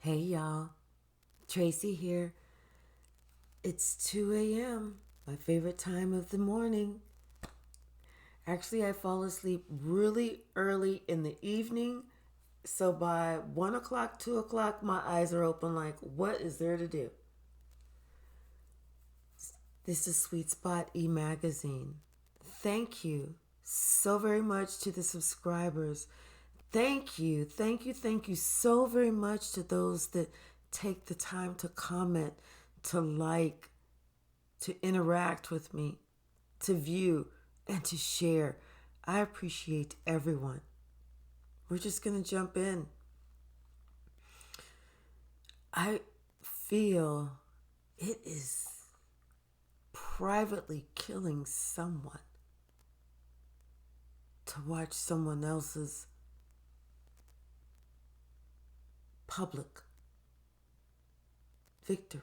Hey y'all, Tracy here. It's 2 a.m., my favorite time of the morning. Actually, I fall asleep really early in the evening, so by 1 o'clock, 2 o'clock, my eyes are open like, what is there to do? This is Sweet Spot e-magazine. Thank you so very much to the subscribers. Thank you so very much to those that take the time to comment, to like, to interact with me, to view, and to share. I appreciate everyone. We're just going to jump in. I feel it is privately killing someone to watch someone else's public victory.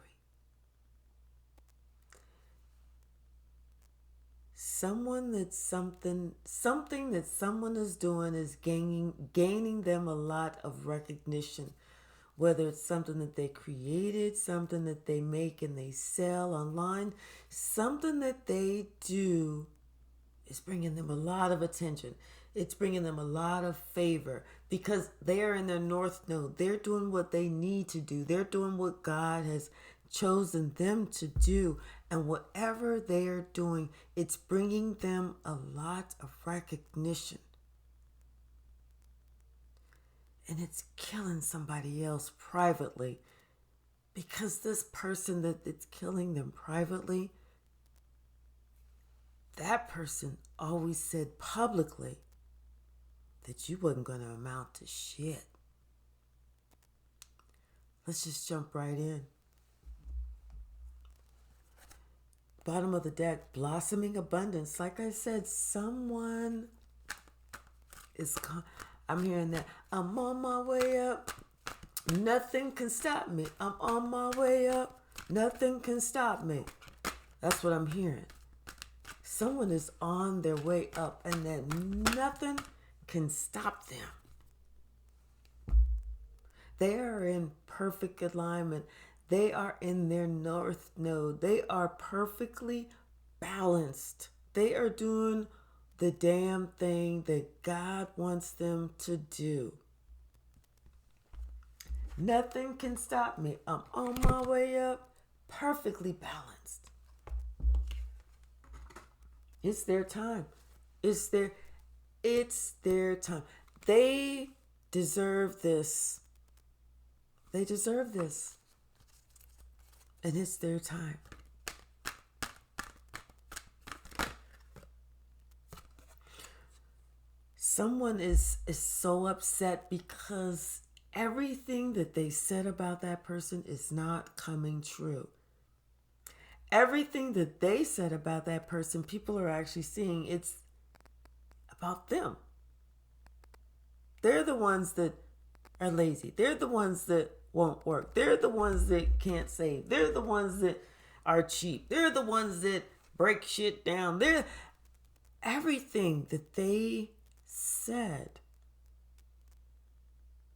Something that someone is doing is gaining them a lot of recognition, whether it's something that they created, something that they make and they sell online, something that they do is bringing them a lot of attention. It's bringing them a lot of favor because they are in their north node. They're doing what they need to do. They're doing what God has chosen them to do. And whatever they are doing, it's bringing them a lot of recognition. And it's killing somebody else privately because this person that it's killing them privately, that person always said publicly that you wasn't going to amount to shit. Let's just jump right in. Bottom of the deck, blossoming abundance. Like I said, someone is... I'm hearing that. I'm on my way up. Nothing can stop me. I'm on my way up. Nothing can stop me. That's what I'm hearing. Someone is on their way up and then nothing can stop them. They are in perfect alignment. They are in their north node. They are perfectly balanced. They are doing the damn thing that God wants them to do. Nothing can stop me. I'm on my way up, perfectly balanced. It's their time. It's their time. They deserve this. They deserve this. And it's their time. Someone is so upset because everything that they said about that person is not coming true. Everything that they said about that person, people are actually seeing it's about them. They're the ones that are lazy. They're the ones that won't work. They're the ones that can't save. They're the ones that are cheap. They're the ones that break shit down. They're everything that they said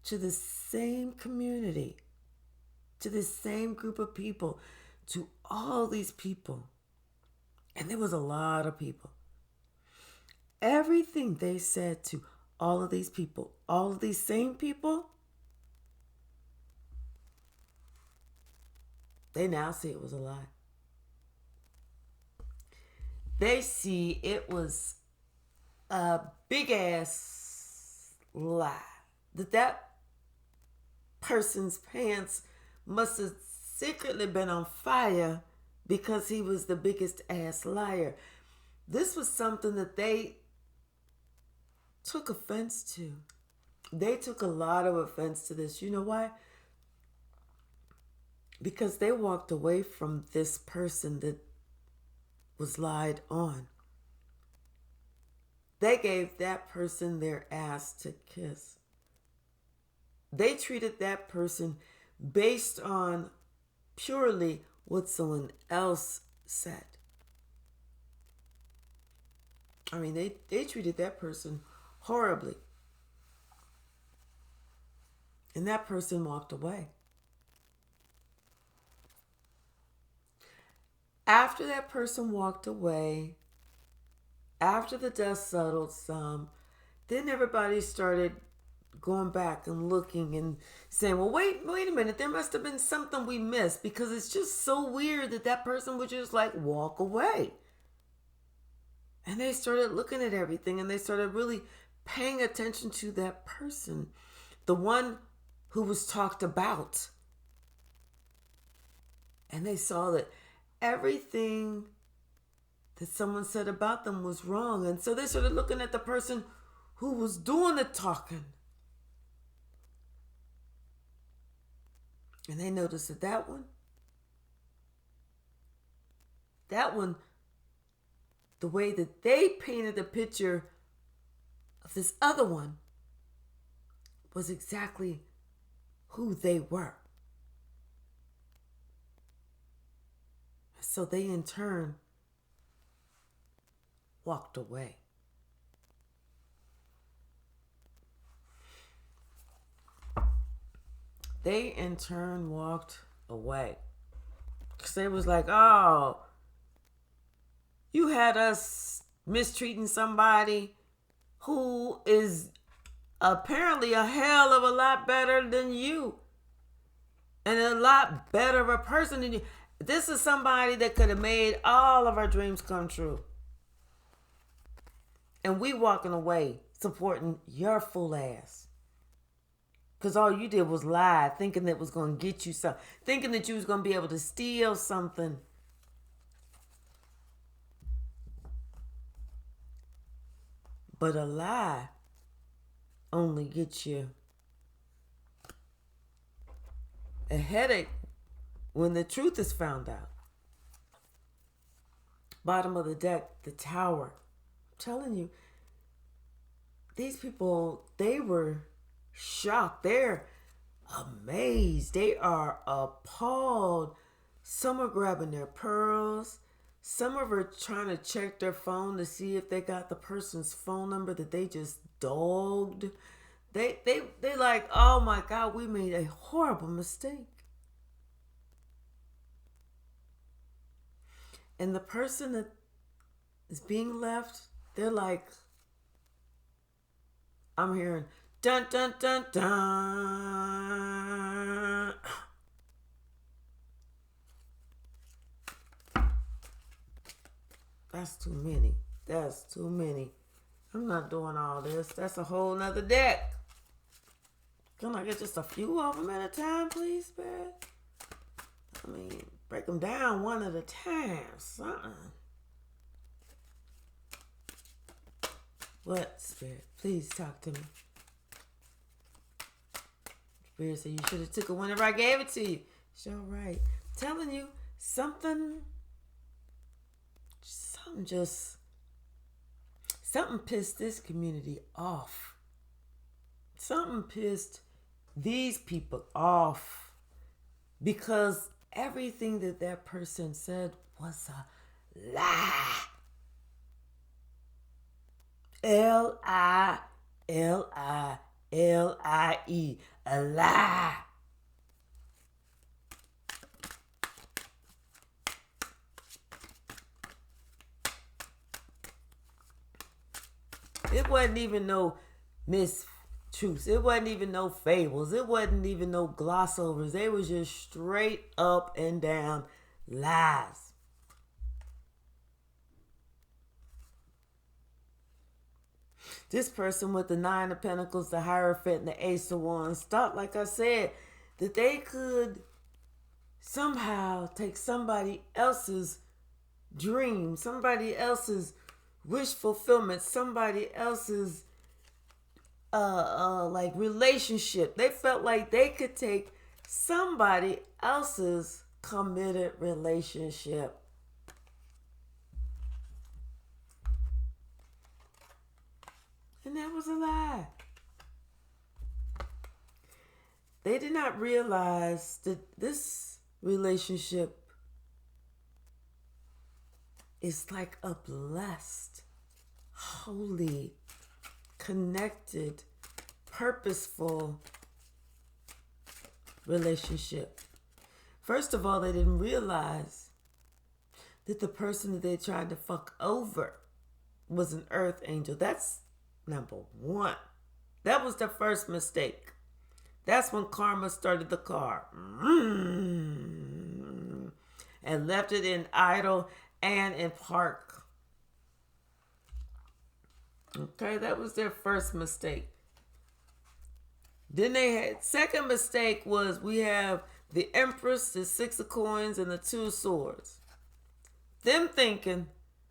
to the same community, to the same group of people, to all these people. And there was a lot of people. Everything they said to all of these people, all of these same people, they now see it was a lie. They see it was a big ass lie. That person's pants must have secretly been on fire because he was the biggest ass liar. This was something that they took offense to. They took a lot of offense to this. You know why? Because they walked away from this person that was lied on. They gave that person their ass to kiss. They treated that person based on purely what someone else said. I mean, they treated that person horribly. And that person walked away. after that person walked away, after the dust settled some, then everybody started going back and looking and saying, well, wait a minute, there must have been something we missed, because it's just so weird that that person would just like walk away. And they started looking at everything, and they started really paying attention to that person, the one who was talked about. And they saw that everything that someone said about them was wrong. And so they started looking at the person who was doing the talking. And they noticed that that one, the way that they painted the picture of this other one was exactly who they were. So they in turn walked away. They in turn walked away. Because they was like, oh, you had us mistreating somebody who is apparently a hell of a lot better than you. And a lot better of a person than you. This is somebody that could have made all of our dreams come true. And we walking away supporting your fool ass. Because all you did was lie, thinking that it was going to get you something. Thinking that you was going to be able to steal something. But a lie only gets you a headache when the truth is found out. Bottom of the deck, the tower. I'm telling you, these people, they were shocked. They're amazed. They are appalled. Some are grabbing their pearls. Some of them are trying to check their phone to see if they got the person's phone number that they just dogged. They like, oh my God, we made a horrible mistake. And the person that is being left, they're like, I'm hearing dun dun dun dun. That's too many. That's too many. I'm not doing all this. That's a whole nother deck. Can I get just a few of them at a time, please, Spirit? I mean, break them down one at a time. Something. What, Spirit? Please talk to me. Spirit said you should have took it whenever I gave it to you. It's all right. I'm telling you, something pissed this community off. Something pissed these people off, because everything that person said was a lie. L-I-L-I-L-I-E. A lie. It wasn't even no mistruths. It wasn't even no fables. It wasn't even no gloss overs. They was just straight up and down lies. This person with the 9 of Pentacles, the Hierophant, and the Ace of Wands thought, like I said, that they could somehow take somebody else's dream, somebody else's wish fulfillment, somebody else's like relationship. They felt like they could take somebody else's committed relationship. And that was a lie. They did not realize that this relationship is like a blessed, holy, connected, purposeful relationship. First of all, they didn't realize that the person that they tried to fuck over was an earth angel. That's number one. That was the first mistake. That's when karma started the car. And left it in idle and in park. Okay, that was their first mistake. Then they had, second mistake was we have the Empress, the Six of Coins, and the Two of Swords. Them thinking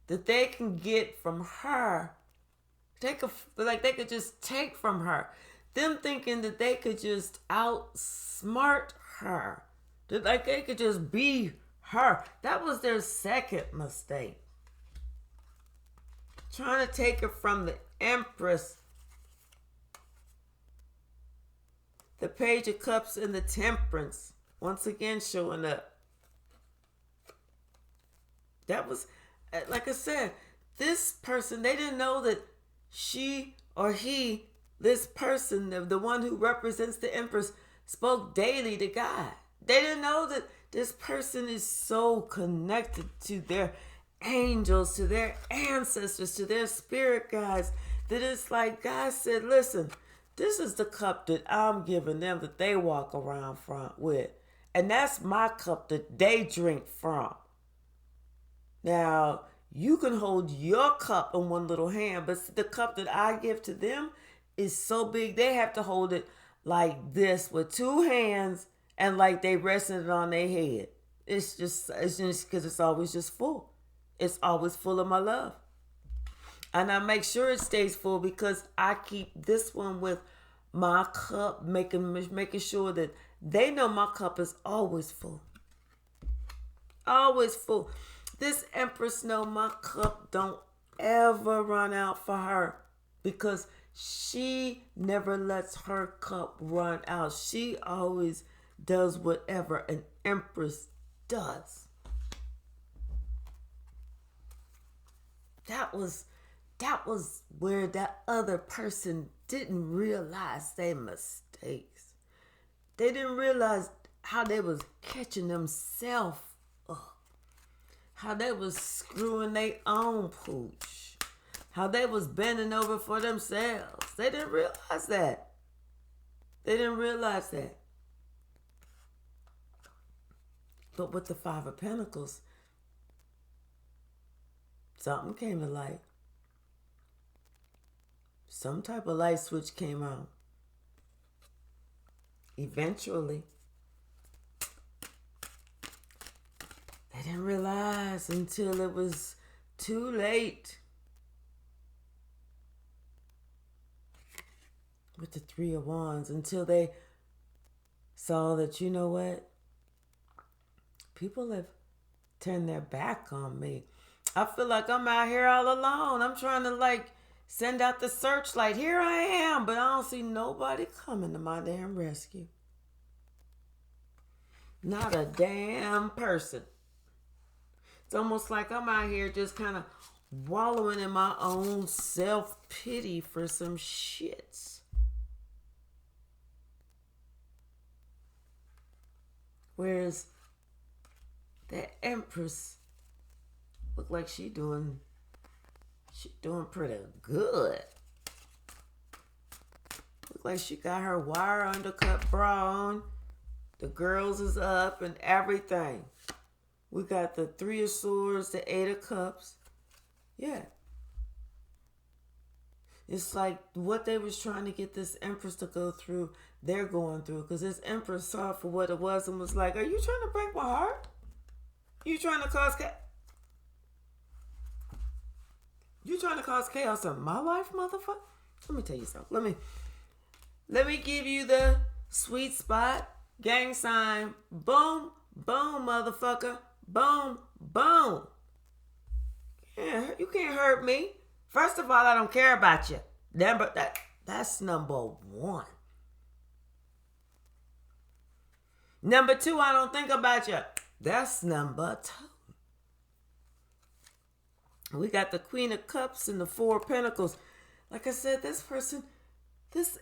that they can get from her, they could just take from her. Them thinking that they could just outsmart her. That like they could just be her. That was their second mistake. Trying to take it from the Empress, the Page of Cups, and the Temperance once again showing up. That was, like I said, this person, they didn't know that she or he, this person, the one who represents the Empress, spoke daily to God. They didn't know that this person is so connected to their angels, to their ancestors, to their spirit guides, that it's like God said, listen, this is the cup that I'm giving them that they walk around with. And that's my cup that they drink from. Now, you can hold your cup in one little hand, but the cup that I give to them is so big, they have to hold it like this with two hands and like they resting it on their head. It's just because it's always just full. It's always full of my love. And I make sure it stays full because I keep this one with my cup, making sure that they know my cup is always full. Always full. This Empress know my cup don't ever run out for her because she never lets her cup run out. She always does whatever an Empress does. That was where that other person didn't realize their mistakes. They didn't realize how they was catching themselves up. How they was screwing their own pooch. How they was bending over for themselves. They didn't realize that. They didn't realize that. But with the Five of Pentacles, something came to light. Some type of light switch came on. Eventually. They didn't realize until it was too late. With the Three of Wands, until they saw that, you know what? People have turned their back on me. I feel like I'm out here all alone. I'm trying to send out the searchlight. Here I am, but I don't see nobody coming to my damn rescue. Not a damn person. It's almost like I'm out here just kind of wallowing in my own self-pity for some shits. Whereas that Empress look like she doing pretty good. Look like she got her wire undercut bra on. The girls is up and everything. We got the Three of Swords, the Eight of Cups. Yeah. It's like what they was trying to get this Empress to go through, they're going through. Because this Empress saw it for what it was and was like, are you trying to break my heart? You trying to cause You trying to cause chaos in my life, motherfucker? Let me tell you something. Let me give you the sweet spot, gang sign, boom, boom, motherfucker, boom, boom. Yeah, you can't hurt me. First of all, I don't care about you. That's number one. Number two, I don't think about you. That's number two. We got the Queen of Cups and the Four of Pentacles. Like I said, this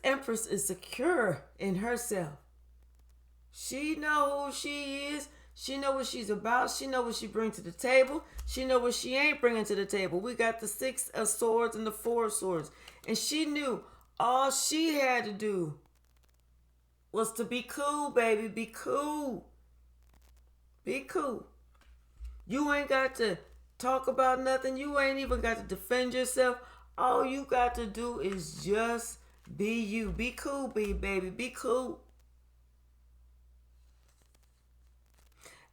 Empress is secure in herself. She knows who she is. She know what she's about. She know what she brings to the table. She know what she ain't bringing to the table. We got the 6 of swords and the 4 of swords. And she knew all she had to do was to be cool, baby. Be cool. Be cool. You ain't got to talk about nothing. You ain't even got to defend yourself. All you got to do is just be you. Be cool, baby. Be cool.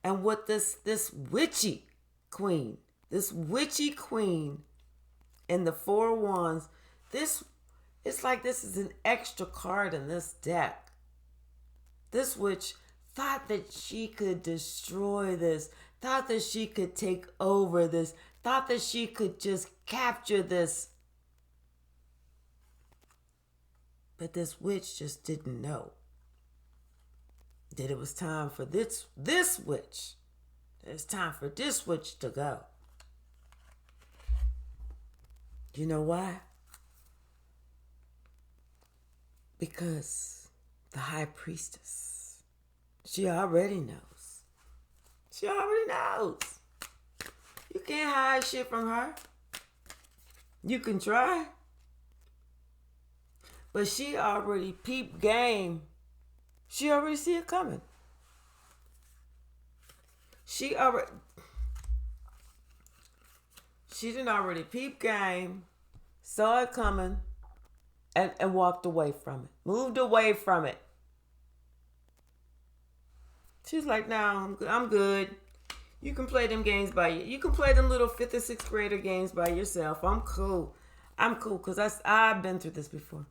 And what this witchy queen in the 4 of Wands, it's like this is an extra card in this deck. This witch thought that she could destroy this, thought that she could take over this, thought that she could just capture this. But this witch just didn't know that it was time for this witch. It's time for this witch to go. You know why? Because the high priestess, she already knows. She already knows. You can't hide shit from her. You can try. But she already peeped game. She already see it coming. She didn't already peep game, saw it coming, and walked away from it. Moved away from it. She's like, no, I'm good. You can play them games by you. You can play them little 5th and 6th grader games by yourself. I'm cool. I'm cool because I've been through this before.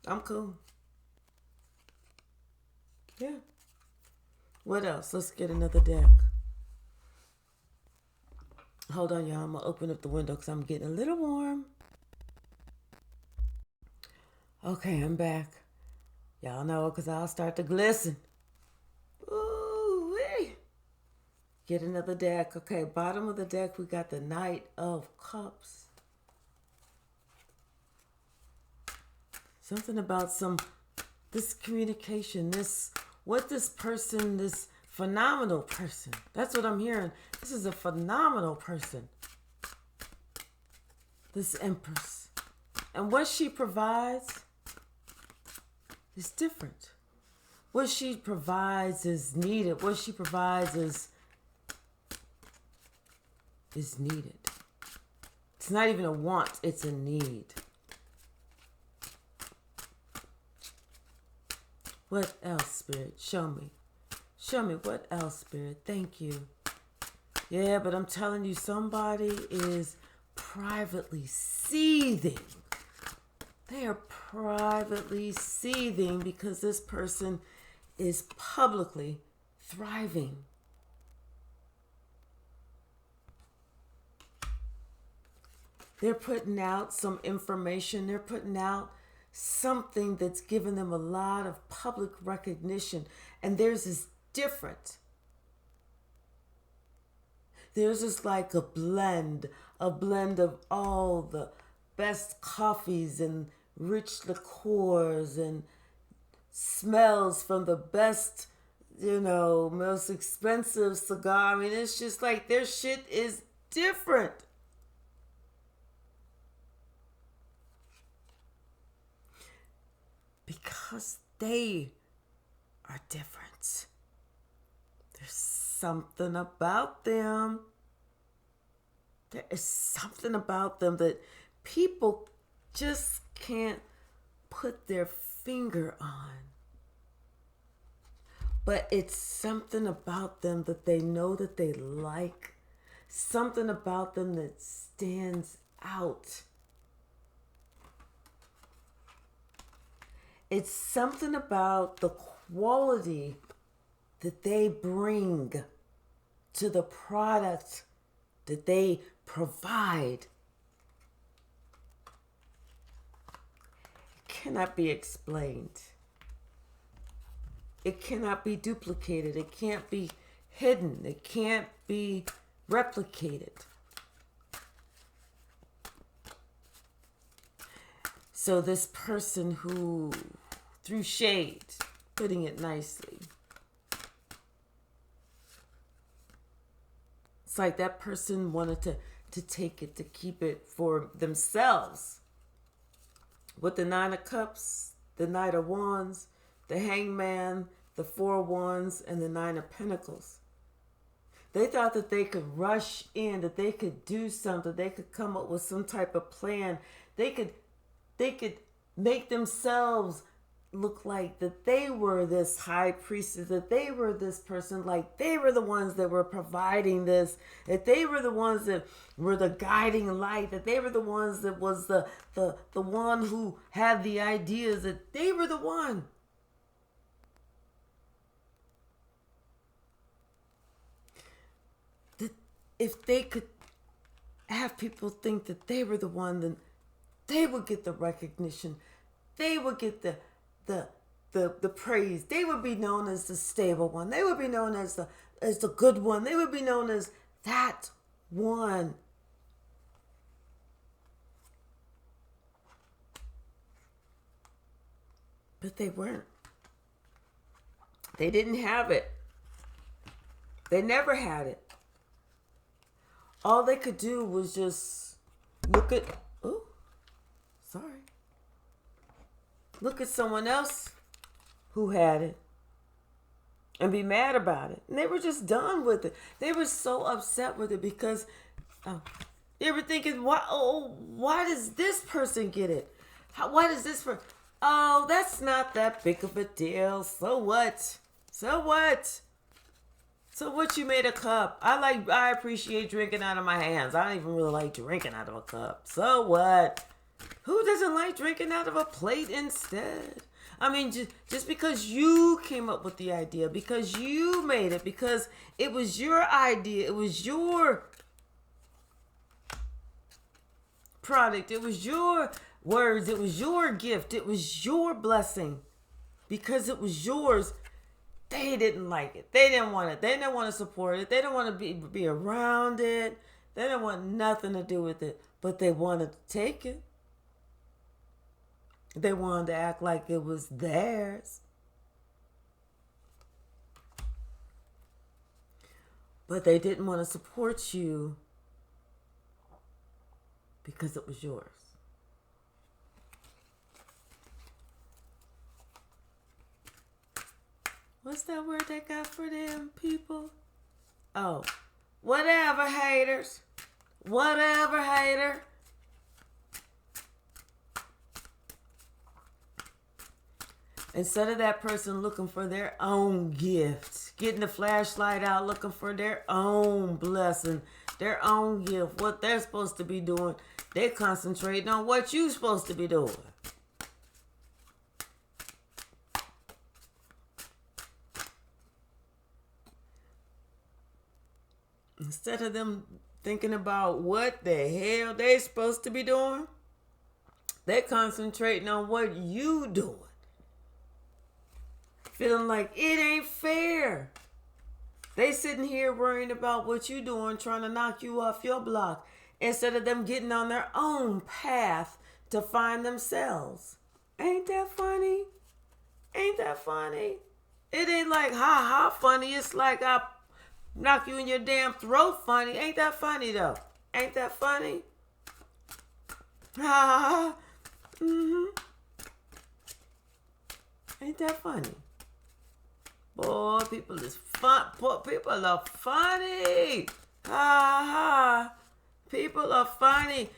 I'm cool. Yeah. What else? Let's get another deck. Hold on, y'all. I'm going to open up the window because I'm getting a little warm. Okay, I'm back. Y'all know because I'll start to glisten. Ooh-wee. Get another deck. Okay, bottom of the deck, we got the Knight of Cups. Something about this communication, this phenomenal person. That's what I'm hearing. This is a phenomenal person. This Empress. And what she provides is different. What she provides is needed. What she provides is needed. It's not even a want, it's a need. What else, Spirit? Show me. Show me what else, Spirit. Thank you. Yeah, but I'm telling you, somebody is privately seething. They are privately seething because this person is publicly thriving. They're putting out some information. They're putting out something that's given them a lot of public recognition. And theirs is different. Theirs is like a blend of all the best coffees and rich liqueurs and smells from the best, most expensive cigar. I mean, it's just like their shit is different. Because they are different. There's something about them. There is something about them that people just can't put their finger on. But it's something about them that they know that they like. Something about them that stands out. It's something about the quality that they bring to the product that they provide. It cannot be explained. It cannot be duplicated. It can't be hidden. It can't be replicated. So this person who threw shade, putting it nicely, It's like that person wanted to take it, to keep it for themselves. With the Nine of Cups, the Knight of Wands, the Hangman, the Four of Wands, and the Nine of Pentacles. They thought that they could rush in, that they could do something, they could come up with some type of plan. They could make themselves look like that they were this high priestess, that they were this person, like they were the ones that were providing this, that they were the ones that were the guiding light, that they were the ones that was the one who had the ideas, that they were the one. That if they could have people think that they were the one, then they would get the recognition. They would get the praise. They would be known as the stable one. They would be known as the good one. They would be known as that one. But they weren't. They didn't have it. They never had it. All they could do was just look at, look at someone else who had it and be mad about it. And they were just done with it. They were so upset with it because they were thinking, why does this person get it? Why does this person? Oh, that's not that big of a deal. So what? So what? So what, you made a cup? I appreciate drinking out of my hands. I don't even really like drinking out of a cup. So what? Who doesn't like drinking out of a plate instead? I mean, just because you came up with the idea, because you made it, because it was your idea, it was your product, it was your words, it was your gift, it was your blessing. Because it was yours, they didn't like it. They didn't want it. They didn't want to support it. They didn't want to be around it. They didn't want nothing to do with it. But they wanted to take it. They wanted to act like it was theirs. But they didn't want to support you because it was yours. What's that word they got for them people? Oh, whatever, haters. Whatever, hater. Instead of that person looking for their own gift, getting the flashlight out, looking for their own blessing, their own gift, what they're supposed to be doing, they're concentrating on what you're supposed to be doing. Instead of them thinking about what the hell they're supposed to be doing, they're concentrating on what you doing. Feeling like it ain't fair. They sitting here worrying about what you doing, trying to knock you off your block, instead of them getting on their own path to find themselves. Ain't that funny? Ain't that funny? It ain't like ha ha funny. It's like I knock you in your damn throat funny. Ain't that funny though? Ain't that funny? Ha ha ha. Ain't that funny? Boy, people is fun. Boy, people are funny. Ha ha. People are funny.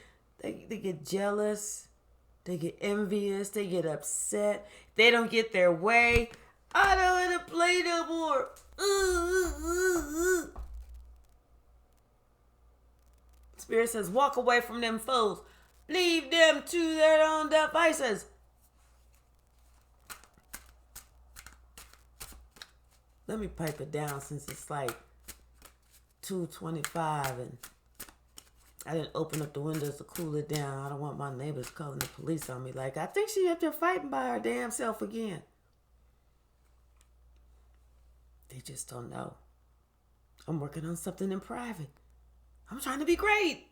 They get jealous. They get envious. They get upset. They don't get their way. I don't want to play no more. Spirit says, walk away from them foes. Leave them to their own devices. Let me pipe it down since it's like 2:25 and I didn't open up the windows to cool it down. I don't want my neighbors calling the police on me like, I think she up there fighting by her damn self again. They just don't know. I'm working on something in private. I'm trying to be great.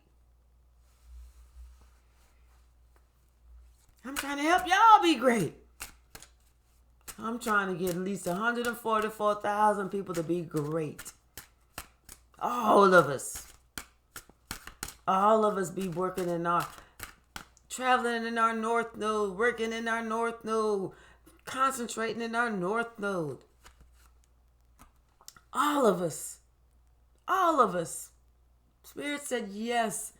I'm trying to help y'all be great. I'm trying to get at least 144,000 people to be great. All of us. All of us be working in our, traveling in our north node, working in our north node, concentrating in our north node. All of us. All of us. Spirit said yes.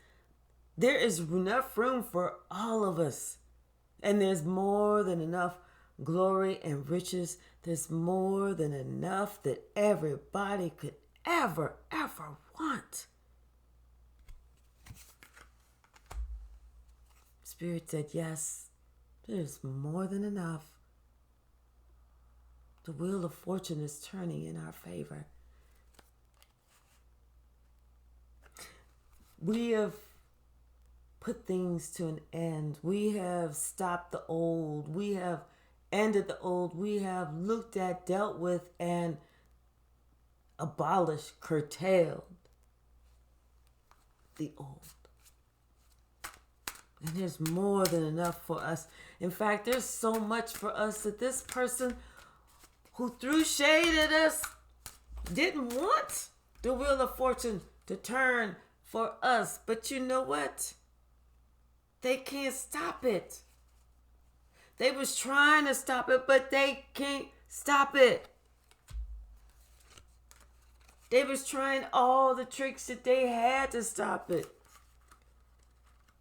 There is enough room for all of us. And there's more than enough glory and riches. There's more than enough that everybody could ever want. Spirit said yes. There's more than enough. The wheel of fortune is turning in our favor. We have put things to an end. We have stopped the old. We have ended the old. We have looked at, dealt with, and abolished, curtailed the old. And there's more than enough for us. In fact, there's so much for us that this person who threw shade at us didn't want the wheel of fortune to turn for us. But you know what? They can't stop it. They was trying to stop it, but they can't stop it. They was trying all the tricks that they had to stop it.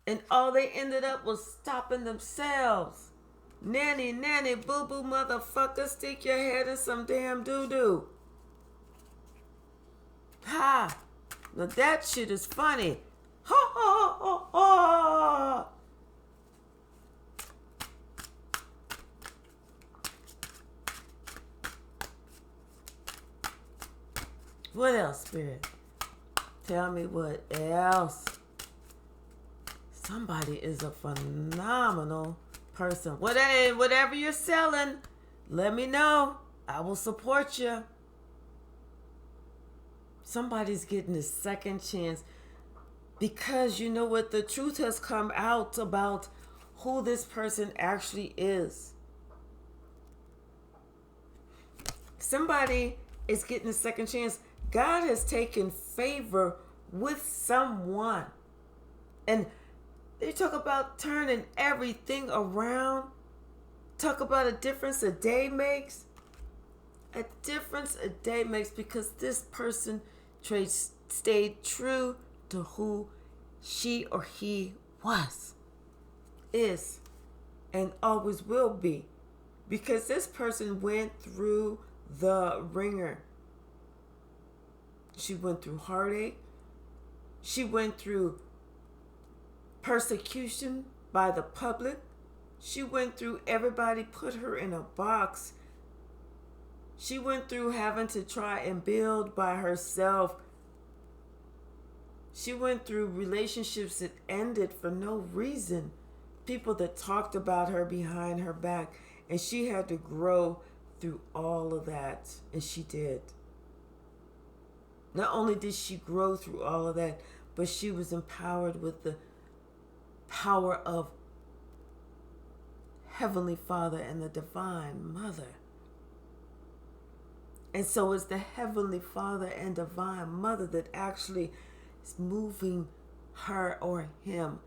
And all they ended up was stopping themselves. Nanny, boo-boo, motherfucker, stick your head in some damn doo-doo. Ha! Now that shit is funny. Ha ha ha ha! What else, Spirit? Tell me what else. Somebody is a phenomenal person. Whatever you're selling, let me know. I will support you. Somebody's getting a second chance because you know what? The truth has come out about who this person actually is. Somebody is getting a second chance. God has taken favor with someone. And they talk about turning everything around. Talk about a difference a day makes. A difference a day makes because this person stayed true to who she or he was, is, and always will be. Because this person went through the ringer. She went through heartache. She went through persecution by the public. She went through everybody put her in a box. She went through having to try and build by herself. She went through relationships that ended for no reason. People that talked about her behind her back. And she had to grow through all of that. And she did. Not only did she grow through all of that, but she was empowered with the power of Heavenly Father and the Divine Mother. And so it's the Heavenly Father and Divine Mother that actually is moving her or him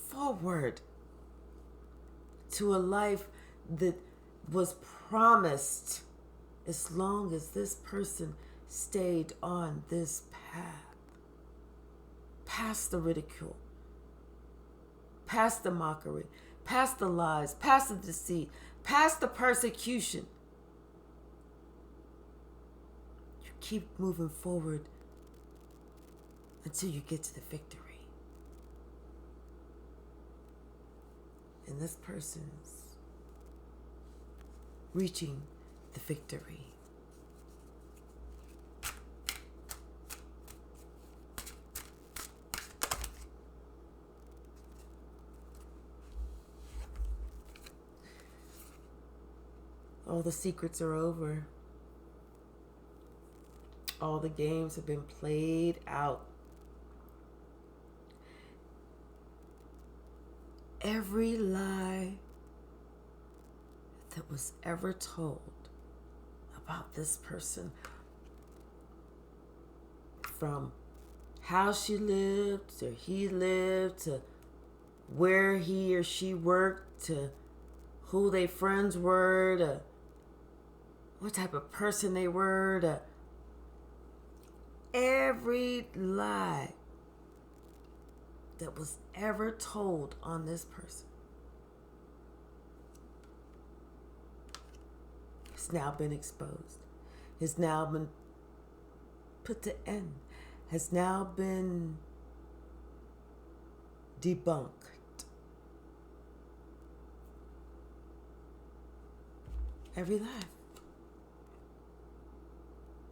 forward to a life that was promised as long as this person stayed on this path. Past the ridicule, past the mockery, past the lies, past the deceit, past the persecution. You keep moving forward until you get to the victory. And this person's reaching the victory. All the secrets are over. All the games have been played out. Every lie that was ever told about this person from how she lived, or he lived, to where he or she worked, to who their friends were, to what type of person they were, to every lie that was ever told on this person has now been exposed, has now been put to end, has now been debunked. Every lie.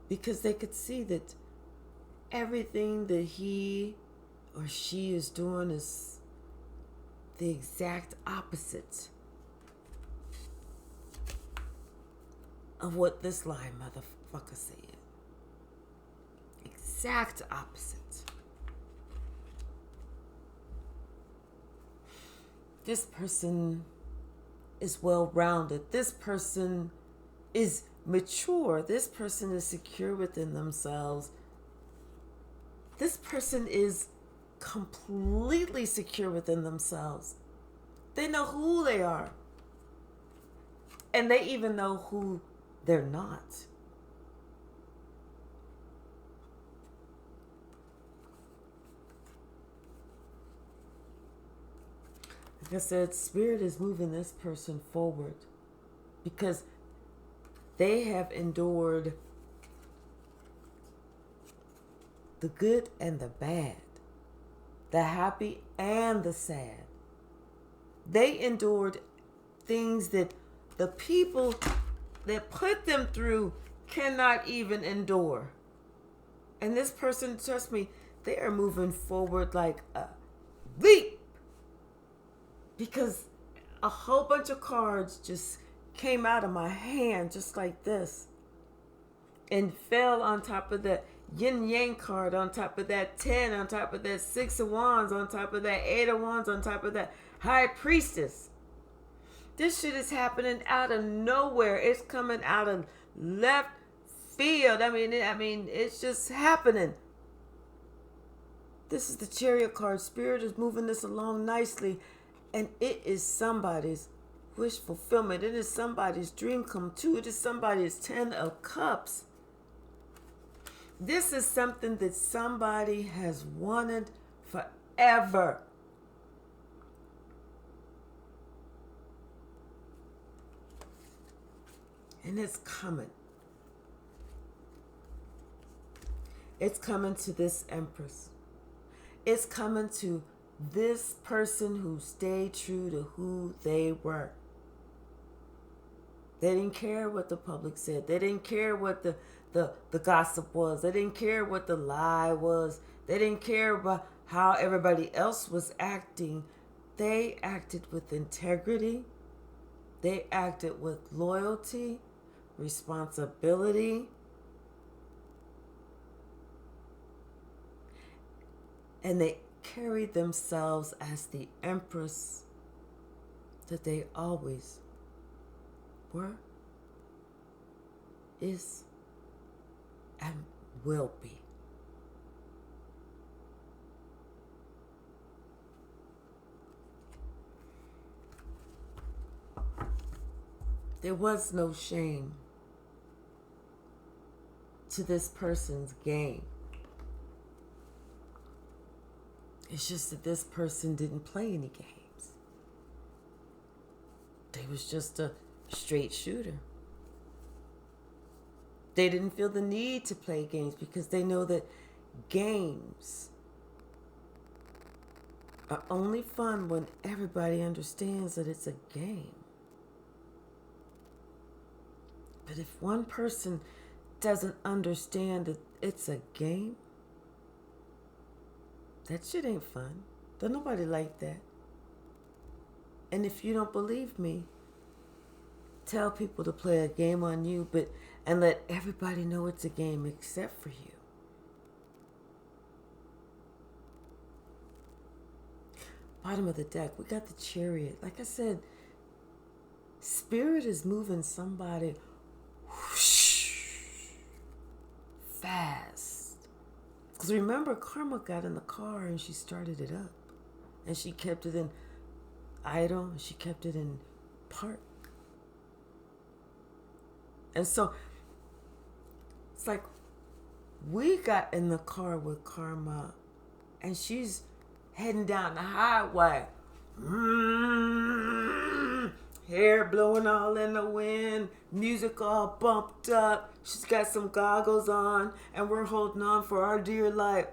Because they could see that everything that he or she is doing is the exact opposite of what this lying motherfucker said. Exact opposite. This person is well-rounded. This person is mature. This person is secure within themselves. This person is completely secure within themselves. They know who they are. And they even know who they're not. Like I said, Spirit is moving this person forward because they have endured the good and the bad, the happy and the sad. They endured things that the people that put them through cannot even endure. And this person, trust me, they are moving forward like a leap. Because a whole bunch of cards just came out of my hand just like this. And fell on top of that yin yang card, on top of that 10, on top of that 6 of wands, on top of that 8 of wands, on top of that high priestess. This shit is happening out of nowhere. It's coming out of left field. I mean, it's just happening. This is the Chariot card. Spirit is moving this along nicely. And it is somebody's wish fulfillment. It is somebody's dream come true. It is somebody's 10 of cups. This is something that somebody has wanted forever. And it's coming. It's coming to this Empress. It's coming to this person who stayed true to who they were. They didn't care what the public said. They didn't care what the gossip was. They didn't care what the lie was. They didn't care about how everybody else was acting. They acted with integrity. They acted with loyalty, responsibility, and they carried themselves as the Empress that they always were, is, and will be. There was no shame to this person's game. It's just that this person didn't play any games. They was just a straight shooter. They didn't feel the need to play games because they know that games are only fun when everybody understands that it's a game. But if one person doesn't understand that it's a game, that shit ain't fun. Don't nobody like that. And if you don't believe me, tell people to play a game on you, and let everybody know it's a game except for you. Bottom of the deck, we got the Chariot. Like I said, Spirit is moving somebody whoosh, fast, Because remember, Karma got in the car and she started it up. And she kept it in idle. And she kept it in park. And so, it's like, we got in the car with Karma. And she's heading down the highway. Hair blowing all in the wind. Music all bumped up. She's got some goggles on. And we're holding on for our dear life.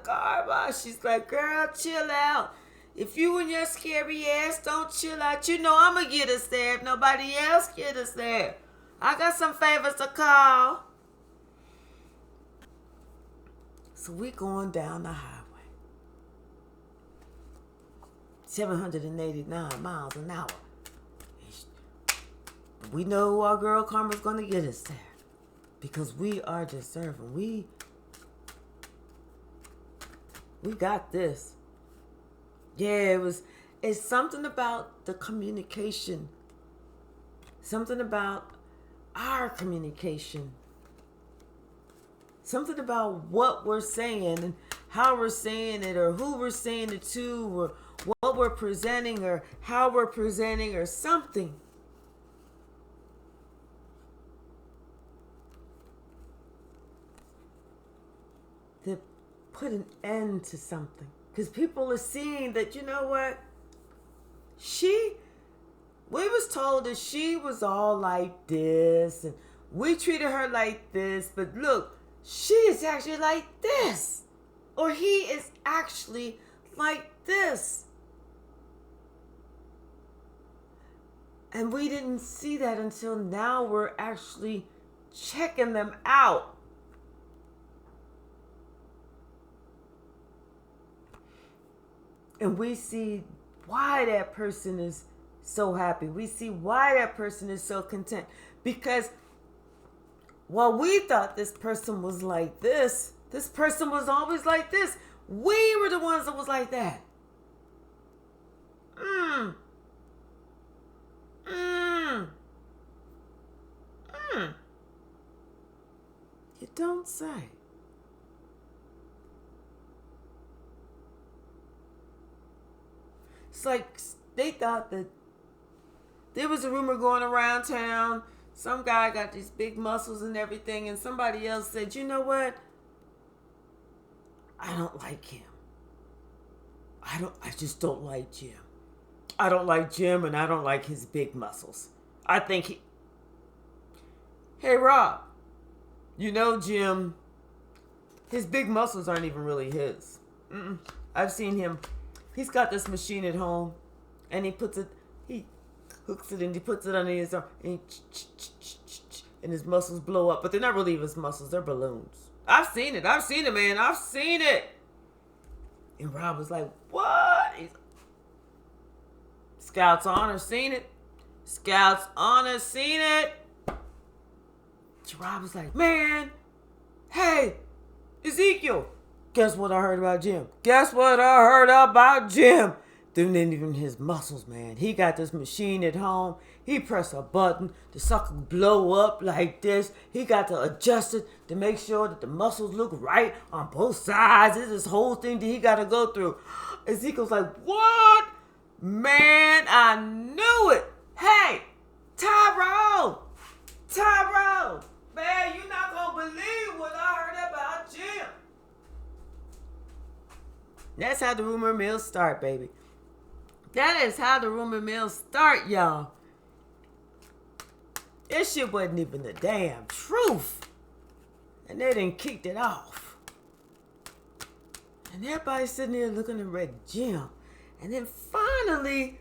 Karma. She's like, girl, chill out. If you and your scary ass don't chill out, you know I'm going to get us there if nobody else get us there. I got some favors to call. So we going down the highway. 789 miles an hour. We know our girl Karma's going to get us there. Because we are deserving. We got this. Yeah, it's something about the communication. Something about our communication. Something about what we're saying and how we're saying it, or who we're saying it to, or what we're presenting, or how we're presenting, or something. To put an end to something. Because people are seeing that, you know what? We was told that she was all like this, and we treated her like this, but look, she is actually like this. Or he is actually like this. And we didn't see that until now we're actually checking them out. And we see why that person is so happy. We see why that person is so content. Because while we thought this person was like this person was always like this. We were the ones that was like that. You don't say. It's like they thought that there was a rumor going around town. Some guy got these big muscles and everything, and somebody else said, you know what? I don't like him. I just don't like Jim. I don't like Jim, and I don't like his big muscles. I think Hey, Rob, you know Jim, his big muscles aren't even really his. I've seen him. He's got this machine at home, and he hooks it and he puts it under his arm, and his muscles blow up. But they're not really his muscles, they're balloons. I've seen it, man. I've seen it. And Rob was like, what? Scouts Honor seen it. Scouts Honor seen it. So Rob was like, man, hey, Ezekiel, guess what I heard about Jim? Then even his muscles, man. He got this machine at home. He press a button, the sucker blow up like this. He got to adjust it to make sure that the muscles look right on both sides. It's this whole thing that he got to go through. Ezekiel's like, what? Man, I knew it. Hey, Tyrone. Man, you're not going to believe what I heard about Jim. That's how the rumor mills start, baby. That is how the rumor mills start, y'all. This shit wasn't even the damn truth. And they done kicked it off. And everybody's sitting there looking at Red Jim. And then finally,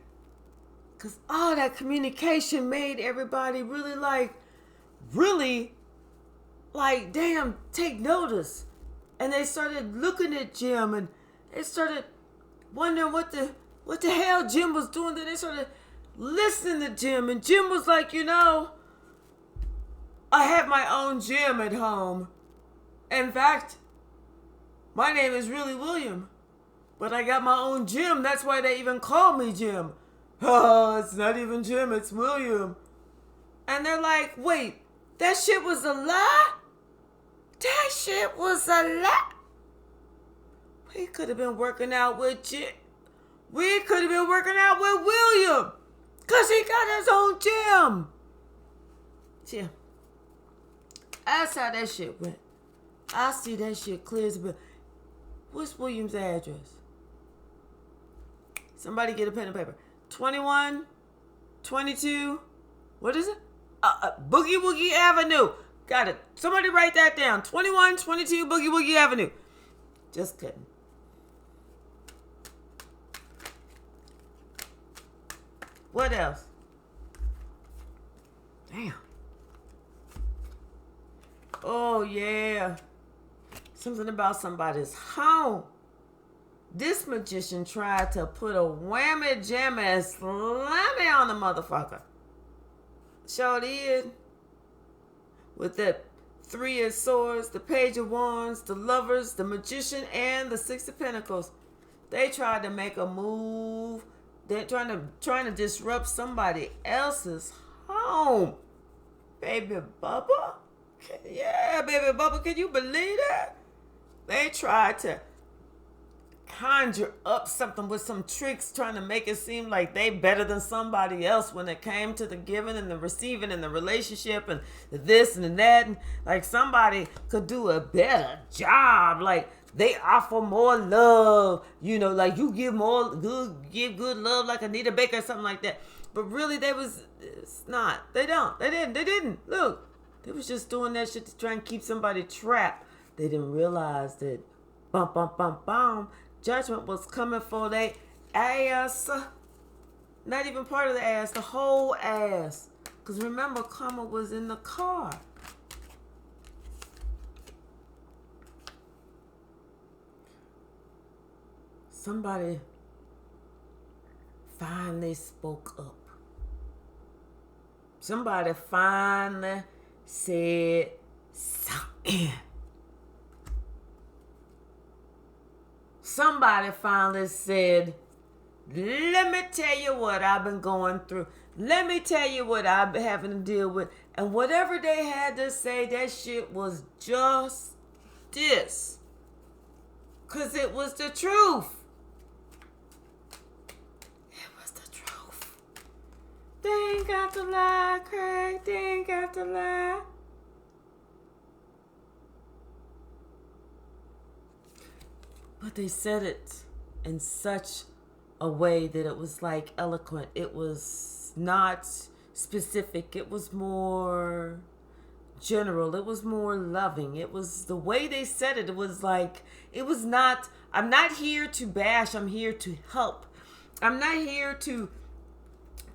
because all that communication made everybody really, damn, take notice. And they started looking at Jim, and they started wondering what the hell Jim was doing. Then they started listening to Jim, and Jim was like, you know, I have my own gym at home. In fact, my name is really William, but I got my own gym. That's why they even call me Jim. Oh, it's not even Jim, it's William. And they're like, wait, that shit was a lie? That shit was a lie? We could have been working out with We could have been working out with William. Because he got his own gym. Yeah. That's how that shit went. I see that shit clear as a bell. What's William's address? Somebody get a pen and paper. 21, 22, what is it? Boogie Woogie Avenue. Got it. Somebody write that down. 21, 22 Boogie Woogie Avenue. Just kidding. What else? Damn. Oh, yeah. Something about somebody's home. This magician tried to put a whammy jammy slammy on the motherfucker. Sure did. With that 3 of Swords, the Page of Wands, the Lovers, the Magician, and the 6 of Pentacles. They tried to make a move. They're trying to disrupt somebody else's home. Baby Bubba? Yeah, baby Bubba, can you believe that? They tried to conjure up something with some tricks, trying to make it seem like they better than somebody else when it came to the giving and the receiving and the relationship and the this and the that. And like somebody could do a better job. Like they offer more love, you know, like you give good love like Anita Baker or something like that. But really it's not. They didn't. Look, they was just doing that shit to try and keep somebody trapped. They didn't realize that judgment was coming for their ass. Not even part of the ass, the whole ass. Because remember, karma was in the car. Somebody finally spoke up. Somebody finally said something. Somebody finally said, let me tell you what I've been going through. Let me tell you what I've been having to deal with. And whatever they had to say, that shit was just this. Because it was the truth. It was the truth. They ain't got to lie, Craig. They ain't got to lie. But they said it in such a way that it was like eloquent. It was not specific. It was more general. It was more loving. It was the way they said it. It was like, it was not, I'm not here to bash. I'm here to help. I'm not here to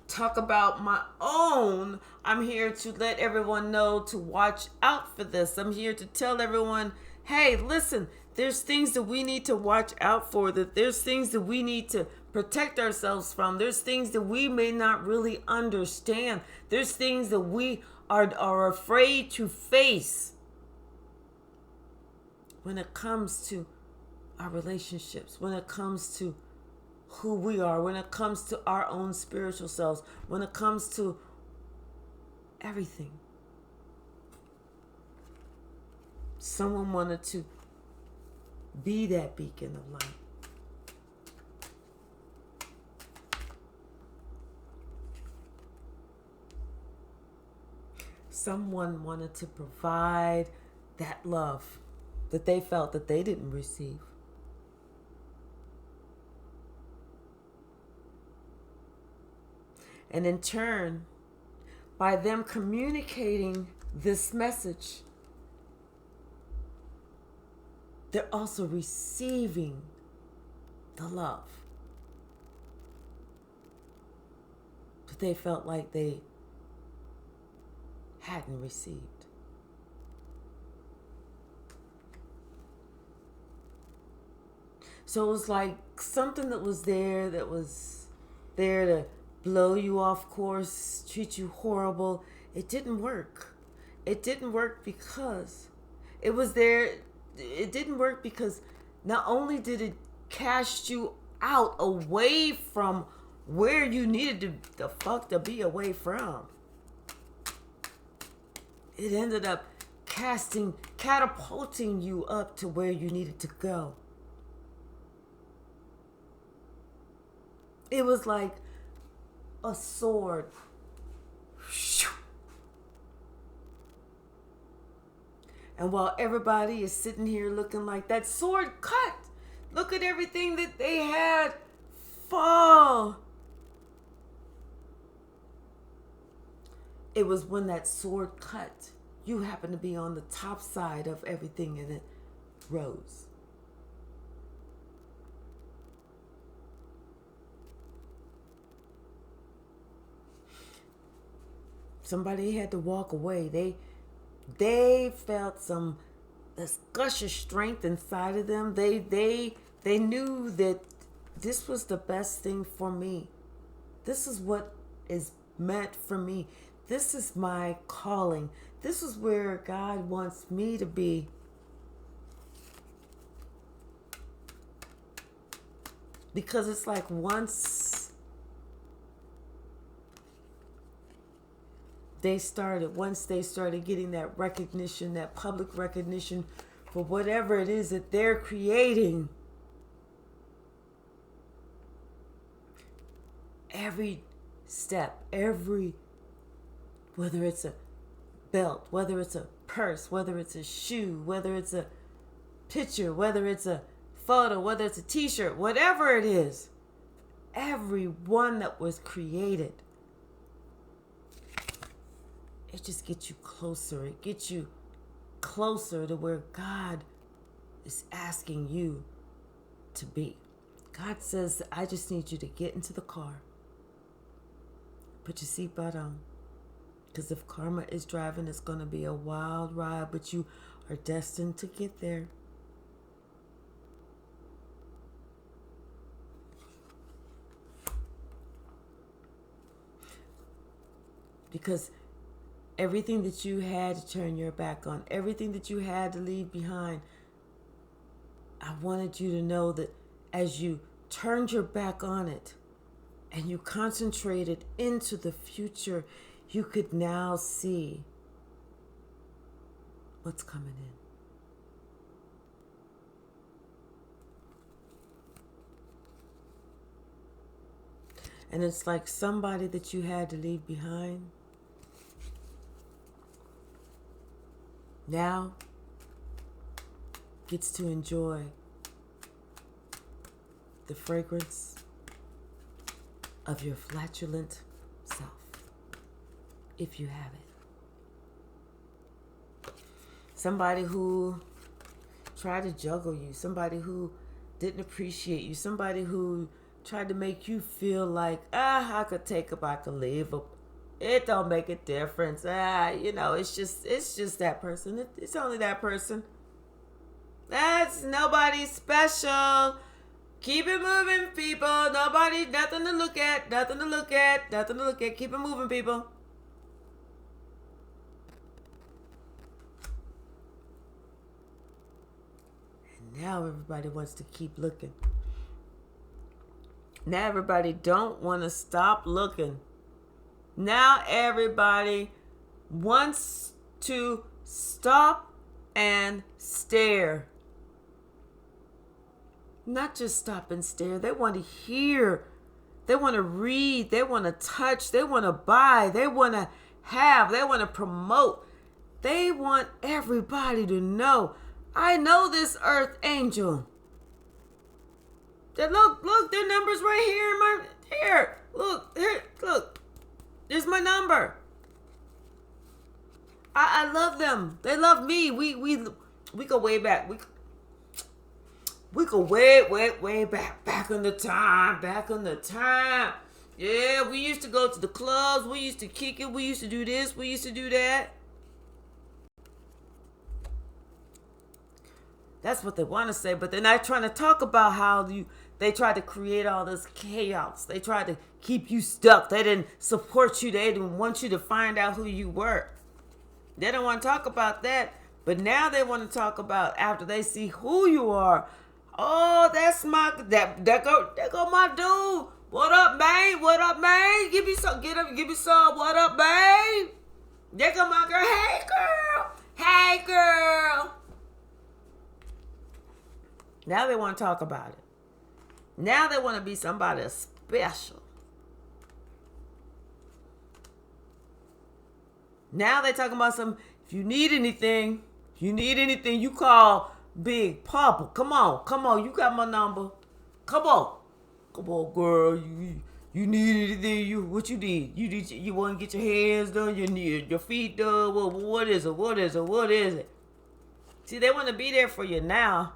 talk about my own. I'm here to let everyone know to watch out for this. I'm here to tell everyone, hey, listen, there's things that we need to watch out for, that there's things that we need to protect ourselves from. There's things that we may not really understand. There's things that we are afraid to face when it comes to our relationships, when it comes to who we are, when it comes to our own spiritual selves, when it comes to everything. Someone wanted to be that beacon of light. Someone wanted to provide that love that they felt that they didn't receive. And in turn, by them communicating this message, they're also receiving the love that they felt like they hadn't received. So it was like something that was there to blow you off course, treat you horrible. It didn't work. It didn't work because it was there. It didn't work because not only did it cast you out away from where you needed to be away from, it ended up catapulting you up to where you needed to go. It was like a sword. And while everybody is sitting here looking like that sword cut, look at everything that they had fall. It was when that sword cut, you happened to be on the top side of everything and it rose. Somebody had to walk away. They felt this gush of strength inside of them. They knew that this was the best thing for me. This is what is meant for me. This is my calling. This is where God wants me to be. Because it's like once they started getting that recognition, that public recognition for whatever it is that they're creating, every step, whether it's a belt, whether it's a purse, whether it's a shoe, whether it's a picture, whether it's a photo, whether it's a t-shirt, whatever it is, every one that was created, it just gets you closer. It gets you closer to where God is asking you to be. God says, I just need you to get into the car. Put your seatbelt on. Because if karma is driving, it's going to be a wild ride, but you are destined to get there. Because everything that you had to turn your back on, everything that you had to leave behind, I wanted you to know that as you turned your back on it and you concentrated into the future, you could now see what's coming in. And it's like somebody that you had to leave behind now gets to enjoy the fragrance of your flatulent self, if you have it. Somebody who tried to juggle you, somebody who didn't appreciate you, somebody who tried to make you feel like, I could take up, I could leave up. It don't make a difference. It's just that person. It's only that person. That's nobody special. Keep it moving, people. Nothing to look at. Keep it moving, people. And now everybody wants to keep looking. Now everybody don't want to stop looking. Now everybody wants to stop and stare. Not just stop and stare. They want to hear. They want to read. They want to touch. They want to buy. They want to have. They want to promote. They want everybody to know, I know this earth angel. Look, their number's right here. Look. There's my number. I love them. They love me. We go way back. We go way back in the time. Yeah, we used to go to the clubs. We used to kick it. We used to do this. We used to do that. That's what they want to say, but they're not trying to talk about how they tried to create all this chaos. They tried to keep you stuck. They didn't support you. They didn't want you to find out who you were. They don't want to talk about that, but now they want to talk about after they see who you are. Oh, that's that go my dude. What up, man? Give me some. What up, babe? There go my girl. Hey, girl. Now they want to talk about it. Now they want to be somebody special. Now they talking about some, if you need anything, you call Big Papa. Come on, you got my number. Come on, girl, you need anything? What you need? You want to get your hands done? You need your feet done? What is it? See, they want to be there for you now,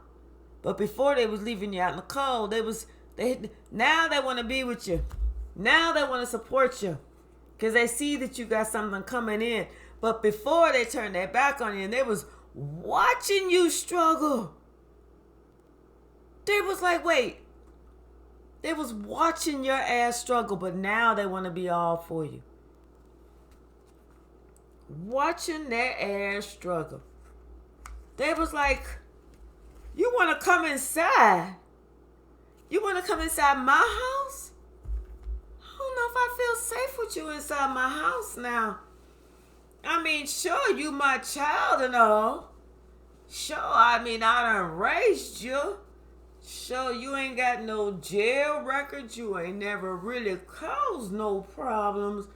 but before they was leaving you out in the cold. Now they want to be with you. Now they want to support you because they see that you got something coming in. But before they turned their back on you and they was watching you struggle, they was like, wait. They was watching your ass struggle, but now they want to be all for you. Watching their ass struggle. They was like, you want to come inside? You want to come inside my house? I don't know if I feel safe with you inside my house now. I mean, sure, you my child and all. Sure, I mean, I done raised you. Sure, you ain't got no jail records. You ain't never really caused no problems.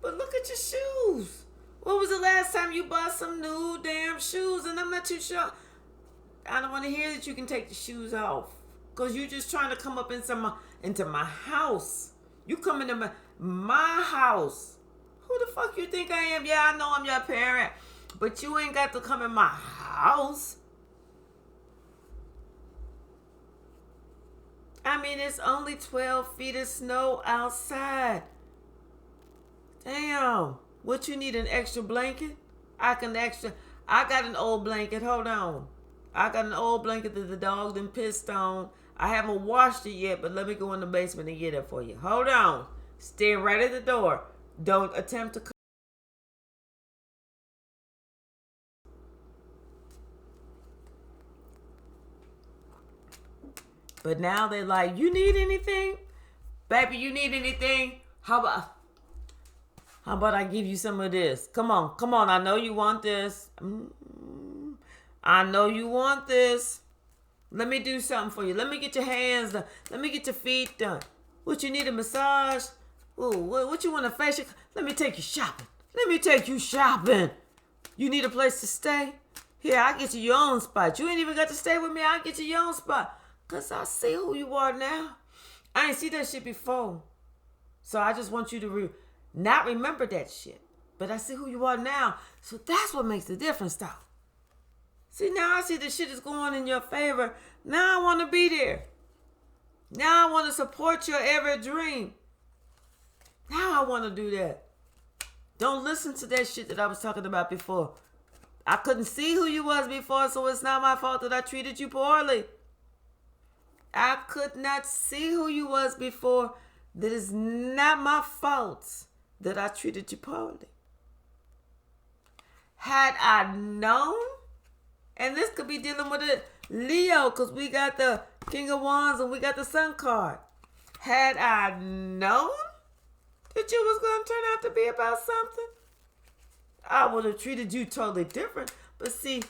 But look at your shoes. When was the last time you bought some new damn shoes? And I'm not too sure. I don't want to hear that you can take the shoes off. Because you're just trying to come up into my house. You come into my house. Who the fuck you think I am? Yeah, I know I'm your parent. But you ain't got to come in my house. I mean, it's only 12 feet of snow outside. Damn. What, you need an extra blanket? I got an old blanket. Hold on. I got an old blanket that the dog done pissed on. I haven't washed it yet, but let me go in the basement and get it for you. Hold on. Stay right at the door. Don't attempt to come. But now they're like, you need anything? Baby, you need anything? How about I give you some of this? Come on. I know you want this. I know you want this. Let me do something for you. Let me get your hands done. Let me get your feet done. What, you need a massage? Ooh, what you want, a facial? Let me take you shopping. You need a place to stay? Here, I'll get you your own spot. You ain't even got to stay with me. I'll get you your own spot. Because I see who you are now. I ain't see that shit before. So I just want you to not remember that shit. But I see who you are now. So that's what makes the difference, though. See, now I see the shit is going in your favor. Now I want to be there. Now I want to support your every dream. Now I want to do that. Don't listen to that shit that I was talking about before. I couldn't see who you was before, so it's not my fault that I treated you poorly. I could not see who you was before. That is not my fault that I treated you poorly. Had I known, and this could be dealing with a Leo, because we got the King of Wands and we got the Sun card. Had I known that you was going to turn out to be about something, I would have treated you totally different. But see,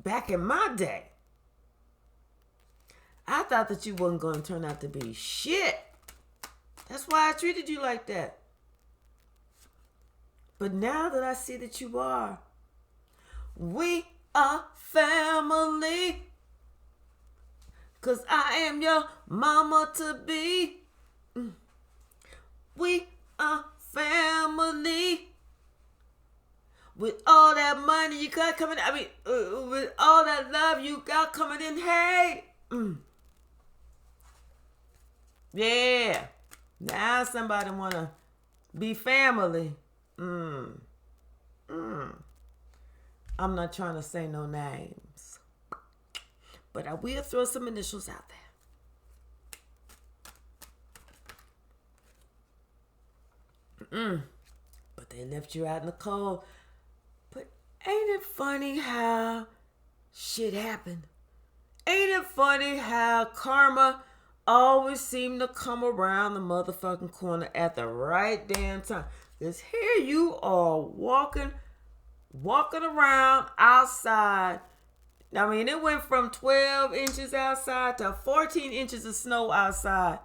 back in my day, I thought that you wasn't going to turn out to be shit. That's why I treated you like that. But now that I see that you are, we are family. 'Cause I am your mama to be. We are family. With all that money you got coming in, with all that love you got coming in, hey. Yeah. Now somebody wanna be family. I'm not trying to say no names, but I will throw some initials out there. But they left you out in the cold. But ain't it funny how shit happened? Ain't it funny how karma always seemed to come around the motherfucking corner at the right damn time? Because here you are walking around outside. I mean, it went from 12 inches outside to 14 inches of snow outside.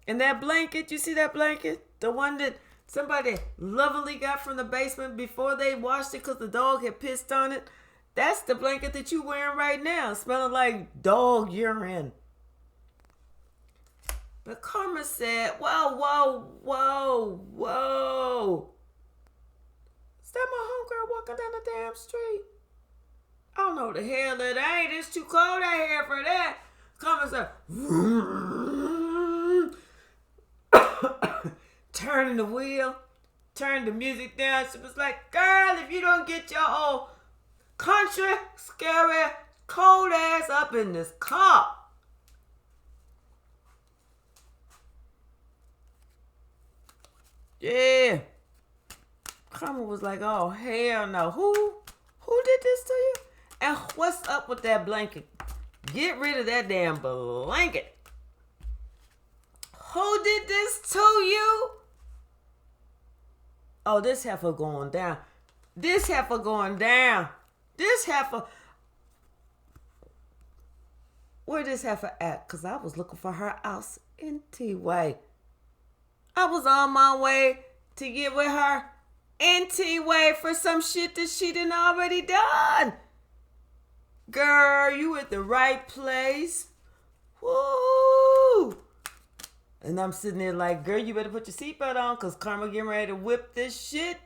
And that blanket, you see that blanket? The one that somebody lovingly got from the basement before they washed it because the dog had pissed on it. That's the blanket that you wearing right now, smelling like dog urine. But Karma said, whoa, whoa, whoa, whoa. Is that my homegirl walking down the damn street? I don't know what the hell it ain't. It's too cold out here for that. Karma said, turning the wheel, turning the music down. She was like, girl, if you don't get your old country, scary, cold ass up in this car. Yeah. Karma was like, oh, hell no. Who did this to you? And what's up with that blanket? Get rid of that damn blanket. Who did this to you? Oh, this heifer going down. This heifer going down. This heifer. Where this heifer at? Because I was looking for her house in T-Way. I was on my way to get with her in T-Way for some shit that she done already done. Girl, you at the right place. Woo! And I'm sitting there like, girl, you better put your seatbelt on because Karma getting ready to whip this shit.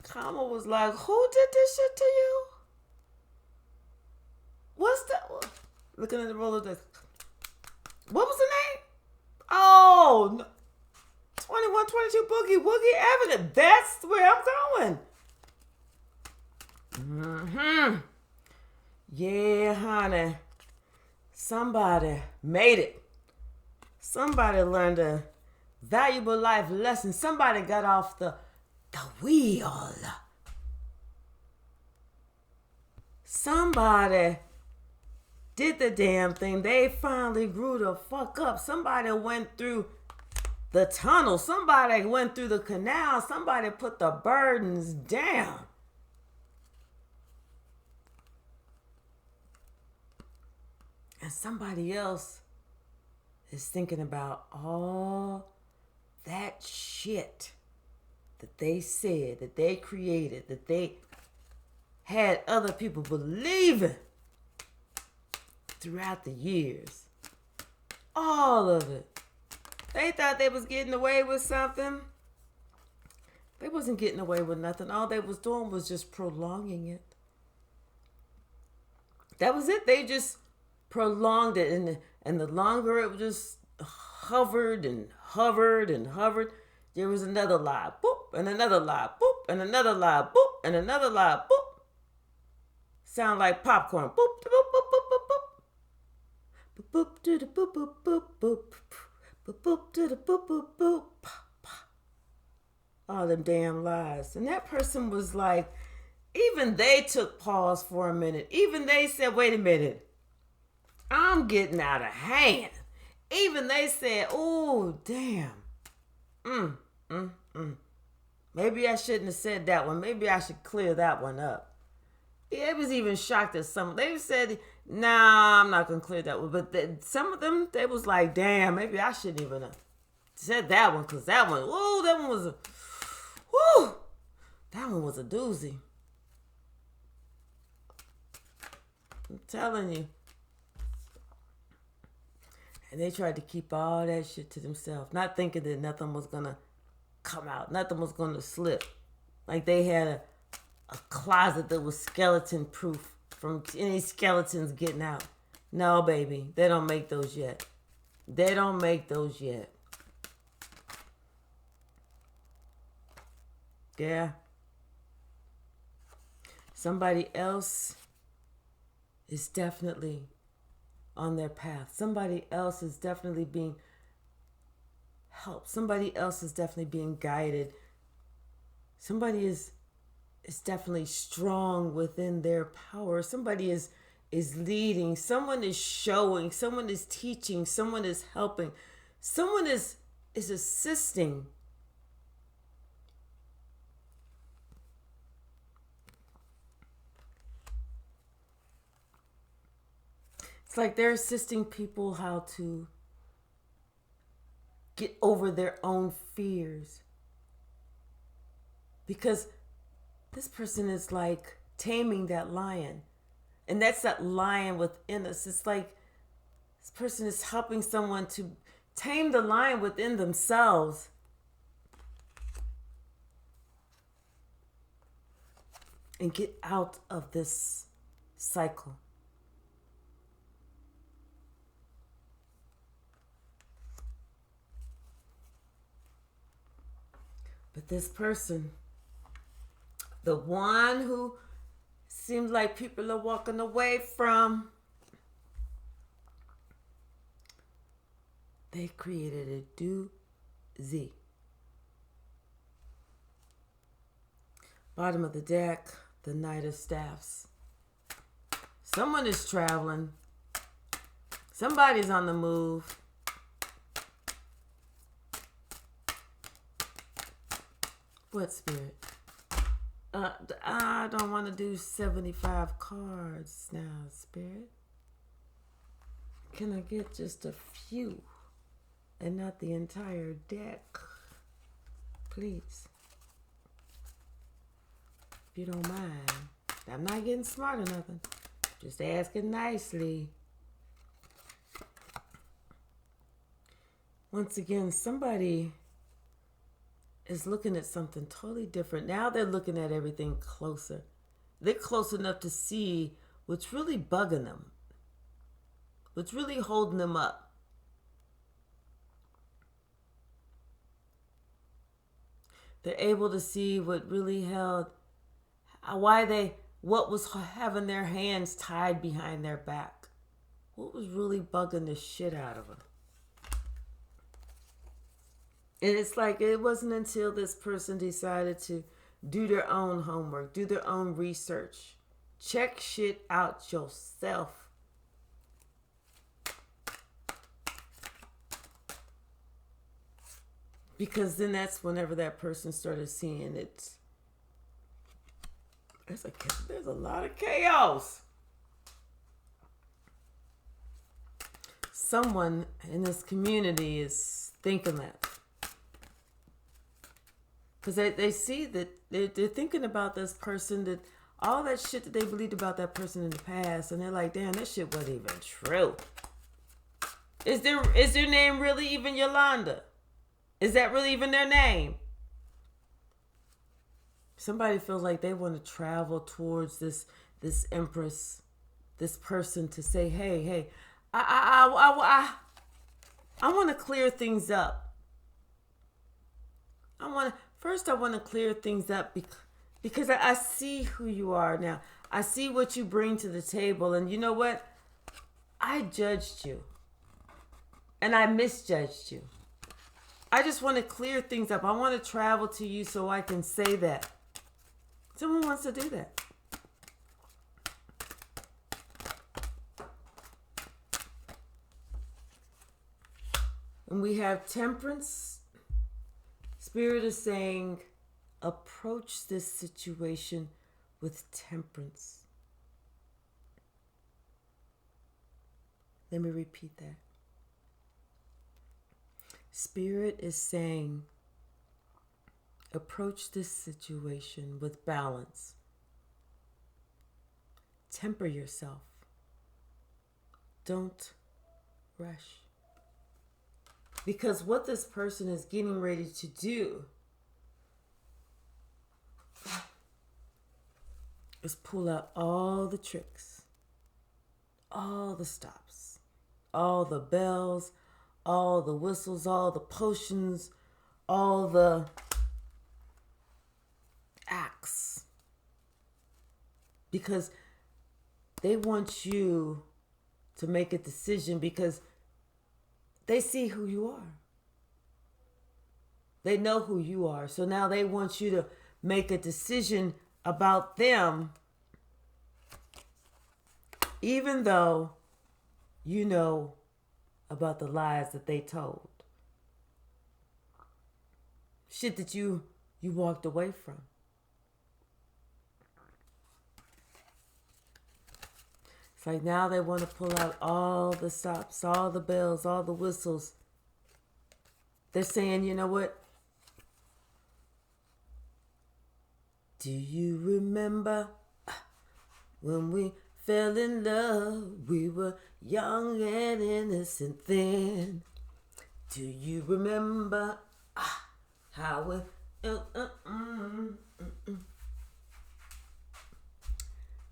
Karma was like, who did this shit to you? What's that? Looking at the roller disc. What was the name? Oh, 2122 Boogie Woogie Avenue. That's where I'm going. Yeah, honey. Somebody made it. Somebody learned a valuable life lesson. Somebody got off the wheel. Somebody did the damn thing. They finally grew the fuck up. Somebody went through the tunnel. Somebody went through the canal. Somebody put the burdens down. And somebody else is thinking about all that shit that they said, that they created, that they had other people believing throughout the years. All of it. They thought they was getting away with something. They wasn't getting away with nothing. All they was doing was just prolonging it. That was it. They just prolonged it. And the longer it just hovered and hovered and hovered, there was another lie. Boop. And another lie. Boop. And another lie. Boop. And another lie. Boop. Sound like popcorn. Boop. Boop. Boop. Boop. Boop. Boop. Boop. To the boop. Boop. Boop. Boop. Boop. Boop. To the boop. Boop. Boop. All them damn lies. And that person was like, even they took pause for a minute. Even they said, wait a minute. I'm getting out of hand. Even they said, oh, damn. Maybe I shouldn't have said that one. Maybe I should clear that one up. Yeah, it was even shocked at some. They said, nah, I'm not going to clear that one. But some of them, they was like, damn, maybe I shouldn't even have said that one. Because that one, whoa, that one was that one was a doozy. I'm telling you. And they tried to keep all that shit to themselves, not thinking that nothing was going to come out. Nothing was going to slip. Like they had a closet that was skeleton proof from any skeletons getting out. No, baby. They don't make those yet. They don't make those yet. Yeah. Somebody else is definitely on their path. Somebody else is definitely being helped. Somebody else is definitely being guided. Somebody is definitely strong within their power. Somebody is leading. Someone is showing. Someone is teaching. Someone is helping. Someone is assisting. It's like they're assisting people how to get over their own fears. Because this person is like taming that lion. And that's that lion within us. It's like this person is helping someone to tame the lion within themselves. And get out of this cycle. But this person, the one who seems like people are walking away from, they created a doozy. Bottom of the deck, the Knight of Staffs. Someone is traveling. Somebody's on the move. What, Spirit? I don't want to do 75 cards now, Spirit. Can I get just a few and not the entire deck? Please. If you don't mind. I'm not getting smart or nothing. Just asking nicely. Once again, somebody is looking at something totally different. Now they're looking at everything closer. They're close enough to see what's really bugging them. What's really holding them up. They're able to see what really held, what was having their hands tied behind their back. What was really bugging the shit out of them. And it's like it wasn't until this person decided to do their own homework, do their own research, check shit out yourself. Because then that's whenever that person started seeing it. There's a lot of chaos. Someone in this community is thinking that. Because they see that they're thinking about this person, that all that shit that they believed about that person in the past, and they're like, damn, that shit wasn't even true. Is their name really even Yolanda? Is that really even their name? Somebody feels like they want to travel towards this empress, this person, to say, hey, I want to clear things up. I want to clear things up because I see who you are now. I see what you bring to the table. And you know what? I judged you. And I misjudged you. I just want to clear things up. I want to travel to you so I can say that. Someone wants to do that. And we have Temperance. Spirit is saying, approach this situation with temperance. Let me repeat that. Spirit is saying, approach this situation with balance. Temper yourself. Don't rush. Because what this person is getting ready to do is pull out all the tricks, all the stops, all the bells, all the whistles, all the potions, all the acts. Because they want you to make a decision because they see who you are. They know who you are. So now they want you to make a decision about them, even though you know about the lies that they told. Shit that you walked away from. It's like now they want to pull out all the stops, all the bells, all the whistles. They're saying, you know what? Do you remember when we fell in love? We were young and innocent then. Do you remember how we...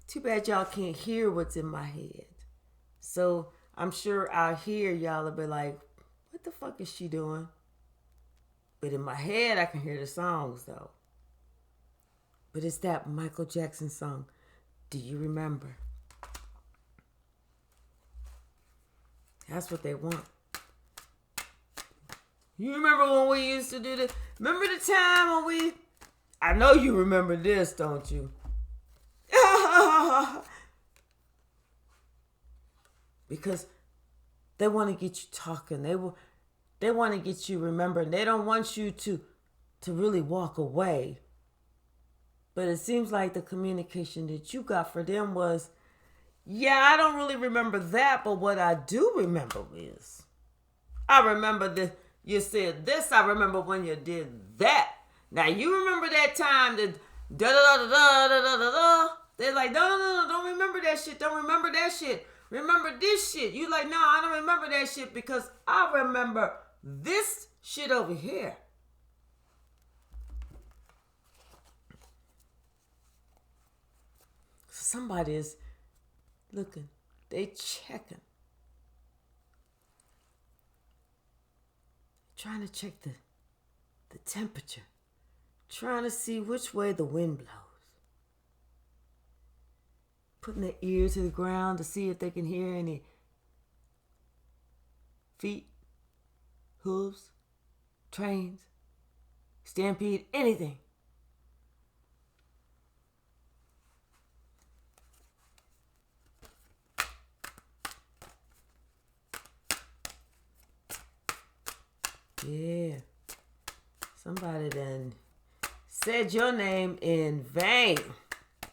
Too bad y'all can't hear what's in my head. So I'm sure out here y'all will be like, what the fuck is she doing? But in my head I can hear the songs though. But it's that Michael Jackson song, Do You Remember? That's what they want. You remember when we used to do this? Remember the time when we... I know you remember this, don't you? Because they want to get you talking. They want to get you remembering. They don't want you to really walk away. But it seems like the communication that you got for them was, yeah, I don't really remember that, but what I do remember is, I remember this. You said this. I remember when you did that. Now you remember that time that da da da da da da da da. They're like, no, don't remember that shit. Don't remember that shit. Remember this shit. You like, no, I don't remember that shit because I remember this shit over here. Somebody is looking. They checking. Trying to check the temperature. Trying to see which way the wind blows. Putting their ear to the ground to see if they can hear any feet, hooves, trains, stampede, anything. Yeah. Somebody done said your name in vain,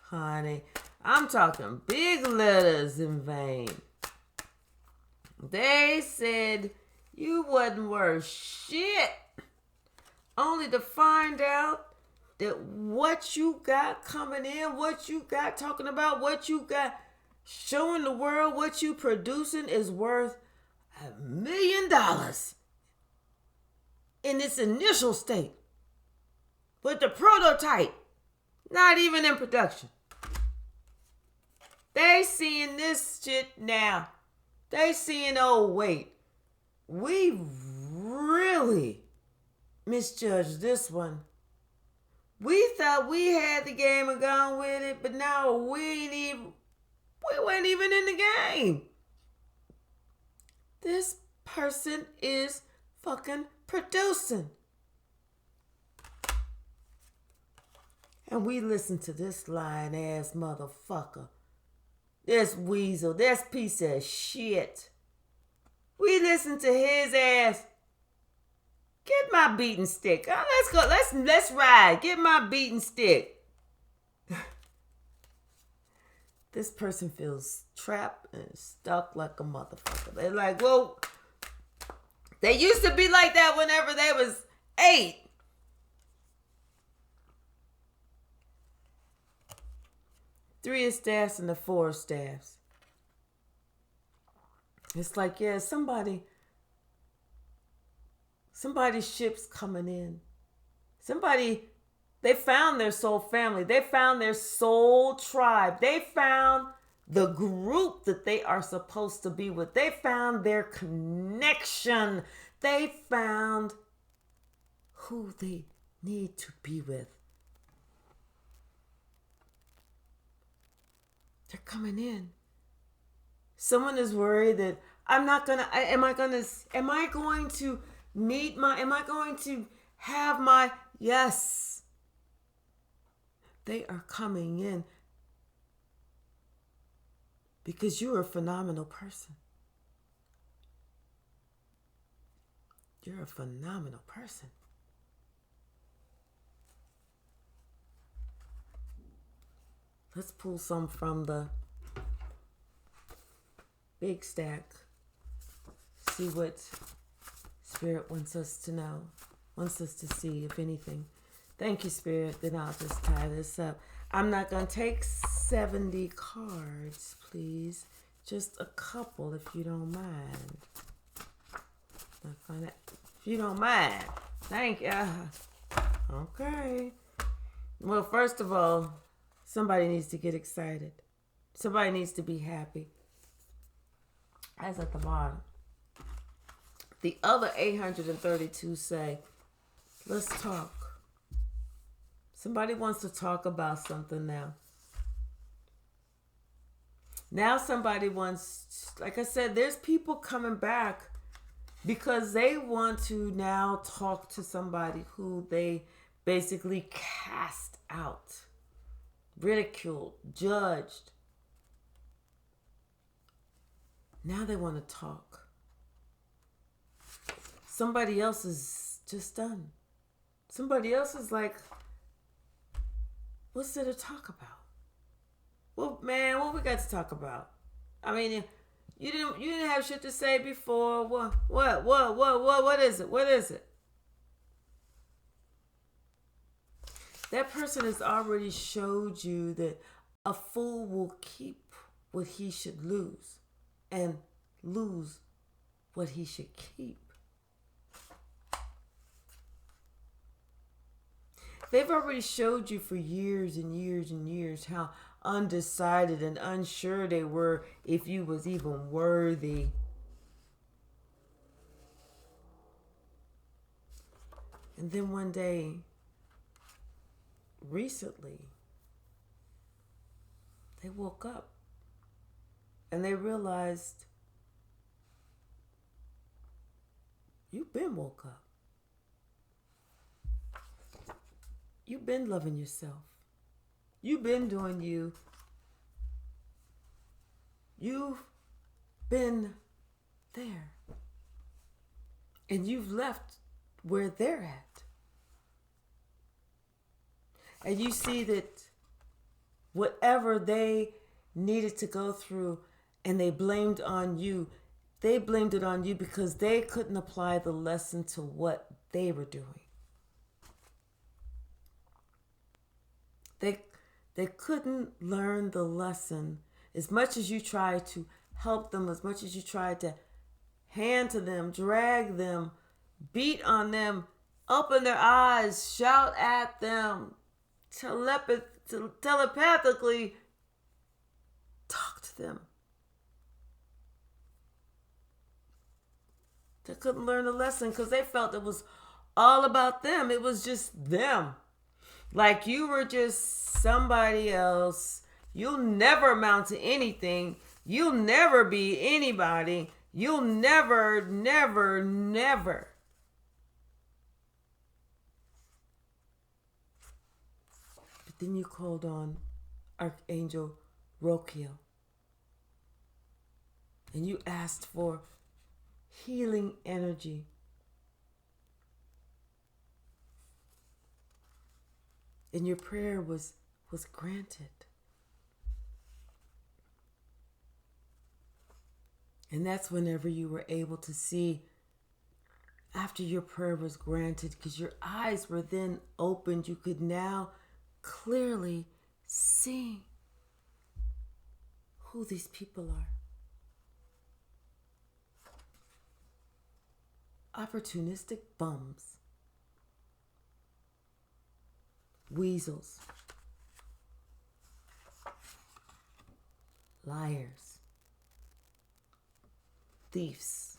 honey. I'm talking big letters in vain. They said you wasn't worth shit. Only to find out that what you got coming in, what you got talking about, what you got showing the world, what you producing is worth $1 million in its initial state. With the prototype not even in production. They seeing this shit now. They seeing, oh wait, we really misjudged this one. We thought we had the game and gone with it, but now we weren't even in the game. This person is fucking producing. And we listen to this lying ass motherfucker. This weasel, this piece of shit. We listen to his ass. Get my beating stick. Oh, let's go. Let's ride. Get my beating stick. This person feels trapped and stuck like a motherfucker. They're like, well, they used to be like that whenever they was 8. Three of staffs and the 4 of staffs. It's like, yeah, somebody's ship's coming in. They found their soul family. They found their soul tribe. They found the group that they are supposed to be with. They found their connection. They found who they need to be with. They're coming in. Someone is worried that am I going to have my, yes. They are coming in because you're a phenomenal person. You're a phenomenal person. Let's pull some from the big stack. See what Spirit wants us to know, wants us to see, if anything. Thank you, Spirit. Then I'll just tie this up. I'm not going to take 70 cards, please. Just a couple, if you don't mind. If you don't mind. Thank you. Okay. Well, first of all, somebody needs to get excited. Somebody needs to be happy. That's at the bottom. The other 832 say, let's talk. Somebody wants to talk about something now. Now somebody wants, like I said, there's people coming back because they want to now talk to somebody who they basically cast out, ridiculed, judged. Now they want to talk. Somebody else is just done. Somebody else is like, what's there to talk about? Well, man, what we got to talk about? I mean, you didn't have shit to say before. What is it? What is it? That person has already showed you that a fool will keep what he should lose and lose what he should keep. They've already showed you for years and years and years how undecided and unsure they were if you was even worthy. And then one day, recently, they woke up and they realized you've been woke up. You've been loving yourself. You've been doing you. You've been there. And you've left where they're at. And you see that whatever they needed to go through and they blamed on you, they blamed it on you because they couldn't apply the lesson to what they were doing. They couldn't learn the lesson. As much as you tried to help them, as much as you tried to hand to them, drag them, beat on them, open their eyes, shout at them, telepathically talk to them. They couldn't learn the lesson because they felt it was all about them. It was just them. Like you were just somebody else. You'll never amount to anything. You'll never be anybody. You'll never. But then you called on Archangel Rokiel. And you asked for healing energy. And your prayer was granted. And that's whenever you were able to see, after your prayer was granted, because your eyes were then opened, you could now clearly see who these people are. Opportunistic bums. Weasels, liars, thieves,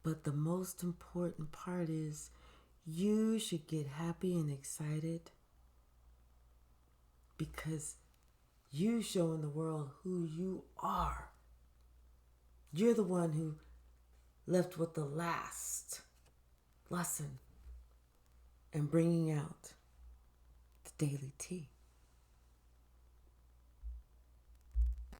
but the most important part is you should get happy and excited because you showing the world who you are. You're the one who left with the last lesson and bringing out the daily tea.